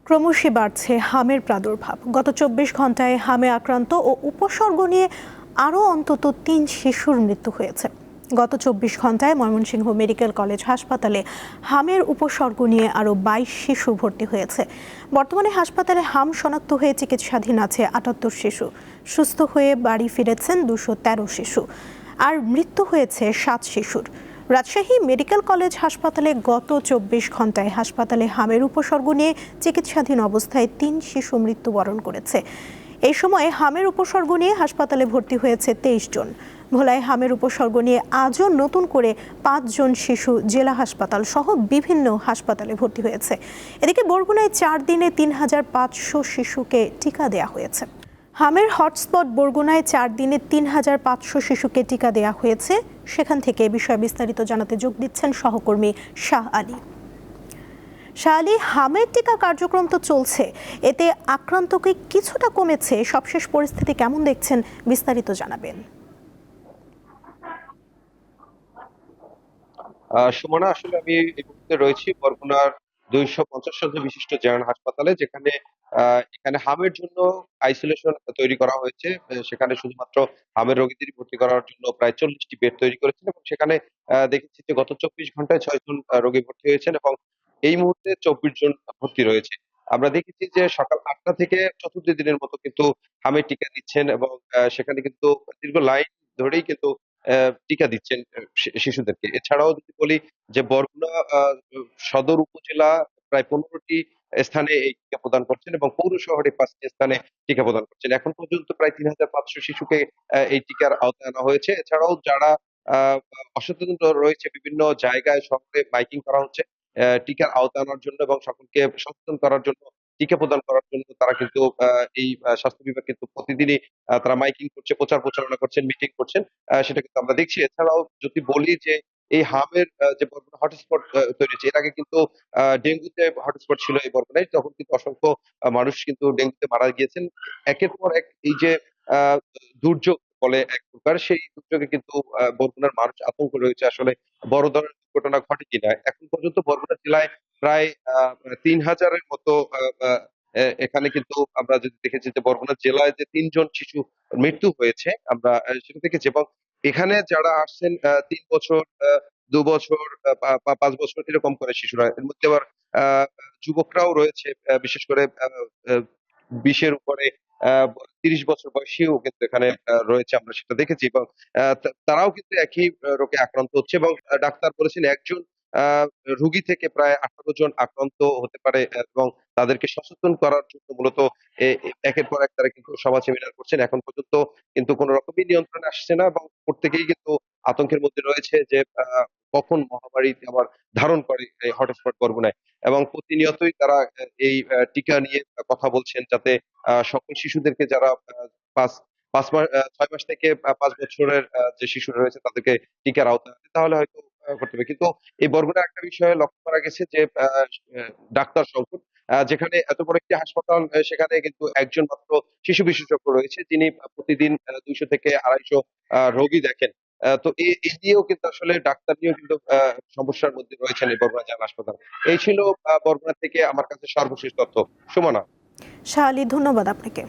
ক্রমশই বাড়ছে হামের প্রাদুর্ভাব। গত ২৪ ঘন্টায় হামে আক্রান্ত ও উপসর্গ নিয়ে আরও অন্তত ৩ শিশুর মৃত্যু হয়েছে। গত ২৪ ঘন্টায় ময়মনসিংহ মেডিকেল কলেজ হাসপাতালে হামের উপসর্গ নিয়ে আরও ২২ শিশু ভর্তি হয়েছে। বর্তমানে হাসপাতালে হাম শনাক্ত হয়ে চিকিৎসাধীন আছে ৭৮ শিশু। সুস্থ হয়ে বাড়ি ফিরেছেন ২১৩ শিশু, আর মৃত্যু হয়েছে ৭ শিশুর। রাজশাহী মেডিকেল কলেজ হাসপাতালে গত ২৪ ঘন্টায় হাসপাতালে হামের উপসর্গ নিয়ে চিকিৎসাধীন অবস্থায় ৩ শিশু মৃত্যুবরণ করেছে। এই সময় হামের উপসর্গ নিয়ে হাসপাতালে ভর্তি হয়েছে ২৩ জন। ভোলায় হামের উপসর্গ নিয়ে আজও নতুন করে ৫ জন শিশু জেলা হাসপাতাল সহ বিভিন্ন হাসপাতালে ভর্তি হয়েছে। এদিকে বরগুনায় ৪ দিনে ৩৫০০ শিশুকে টিকা দেয়া হয়েছে। হামের হটস্পট বরগুনায় ৪ দিনে ৩৫০০ শিশুকে টিকা দেয়া হয়েছে। সেখান থেকে এ বিষয়ে বিস্তারিত জানাতে যোগ দিচ্ছেন সহকর্মী শাহ আলী। শাহ আলী, হামের টিকা কার্যক্রম তো চলছে, এতে আক্রান্তকে কিছুটা কমেছে, সবশেষ পরিস্থিতি কেমন দেখছেন বিস্তারিত জানাবেন। সুমনা, আসলে আমি এই মুহূর্তে রয়েছি বরগুনার ২৫০ শয্যা বিশিষ্ট জেনারেল হাসপাতালে, যেখানে এখানে হামের জন্য আইসোলেশন তৈরি করা হয়েছে। সেখানে শুধুমাত্র হামের রোগীদের ভর্তি করার জন্য প্রায় ৪০টি বেড তৈরি করেছেন, এবং সেখানে দেখেছি যে গত ২৪ ঘন্টায় ৬ জন রোগী ভর্তি হয়েছেন, এবং এই মুহূর্তে ২৪ জন ভর্তি রয়েছে। আমরা দেখেছি যে সকাল ৮টা থেকে চতুর্থ দিনের মতো কিন্তু হামের টিকা দিচ্ছেন, এবং সেখানে কিন্তু দীর্ঘ লাইন ধরেই কিন্তু টিকা দিচ্ছেন শিশুদেরকে। এছাড়াও যদি বলি যে বরগুনা সদর উপজেলা প্রায় ১৫টি স্থানে এই টিকা প্রদান করছেন, এবং পৌর শহরে ৫টি স্থানে টিকা প্রদান করছেন। এখন পর্যন্ত প্রায় ৩৫০০ শিশুকে এই টিকার আওতায় আনা হয়েছে। এছাড়াও যারা আ অসচেতন রয়েছে, বিভিন্ন জায়গায় শহরে মাইকিং করা হচ্ছে টিকার আওতায় আনার জন্য, এবং সকলকে সচেতন করার জন্য, টিকা প্রদান করার জন্য তারা কিন্তু এই স্বাস্থ্য বিভাগ কিন্তু প্রতিদিনই তারা মাইকিং করছে, প্রচার প্রচারণা করছেন, মিটিং করছেন। সেটা কিন্তু আমরা দেখছি। এছাড়াও যদি বলি যে এই হাবের যে বরগুনা হটস্পট তৈরি হয়েছে, এর আগে কিন্তু ডেঙ্গুতে হটস্পট ছিল এই বরগুনায়। তখন কিন্তু অসংখ্য মানুষ কিন্তু ডেঙ্গুতে মারা গিয়েছেন। একের পর এক এই যে আ দুর্যোগ বলে এক প্রকার, সেই দুর্যোগে কিন্তু বরগুনার মানুষ আতঙ্ক রয়েছে আসলে বড় ধরনের দুর্ঘটনা ঘটে কিনা। এখন পর্যন্ত বরগুনা জেলায় প্রায় ৩,০০০ এর মতো আ আ এখানে কিন্তু আমরা যদি দেখেছি যে বরগুনা জেলায় যে ৩ জন শিশু মৃত্যু হয়েছে, আমরা সেটা দেখেছি। এবং এখানে যারা আসছেন ৩ বছর, ২ বছর, ৫ বছর এরকম করে শিশুরা। এর মধ্যে আবার আ যুবকরাও রয়েছে, বিশেষ করে আ আ ২০ এর উপরে, আ ৩০ বছর বয়সীও কিন্তু এখানে রয়েছে, আমরা সেটা দেখেছি। এবং তারাও কিন্তু একই রোগে আক্রান্ত হচ্ছে, এবং ডাক্তার বলেছেন একজন আ রোগী থেকে প্রায় ১৮ জন আক্রান্ত হতে পারে, এবং তাদেরকে সচেতন করার জন্য মূলত একের পর এক তারা কিন্তু সভা সেমিনার করছেন। এখন পর্যন্ত কিন্তু কোন রকমই নিয়ন্ত্রণে আসছে না, এবং প্রত্যেকেই কিন্তু আতঙ্কের মধ্যে রয়েছে যে কখন মহামারী আবার ধারণ করে এই হটস্পট বরগুনায়। এবং প্রতিনিয়তই তারা এই টিকা নিয়ে কথা বলছেন, যাতে সকল শিশুদেরকে যারা ৫ ৫ মাস ৬ মাস থেকে ৫ বছরের যে শিশুরা রয়েছে তাদেরকে টিকার আওতায় আনে, তাহলে হয়তো করতে হবে। কিন্তু এই বরগুনার একটা বিষয়ে লক্ষ্য করা গেছে যে ডাক্তার সংকট। যেখানে এত বড় একটি হাসপাতাল, সেখানে কিন্তু একজন মাত্র শিশু বিশেষজ্ঞ রয়েছে, যিনি প্রতিদিন ২০০ থেকে ২৫০ রোগী দেখেন। তো এই নিয়েও কিন্তু আসলে ডাক্তার নিয়েও কিন্তু সমস্যার মধ্যে রয়েছেন এই বরগুনা জেলা হাসপাতাল। এই ছিল বরগুনা থেকে আমার কাছে সর্বশেষ তথ্য। সুমনা। শাহ আলী, ধন্যবাদ আপনাকে।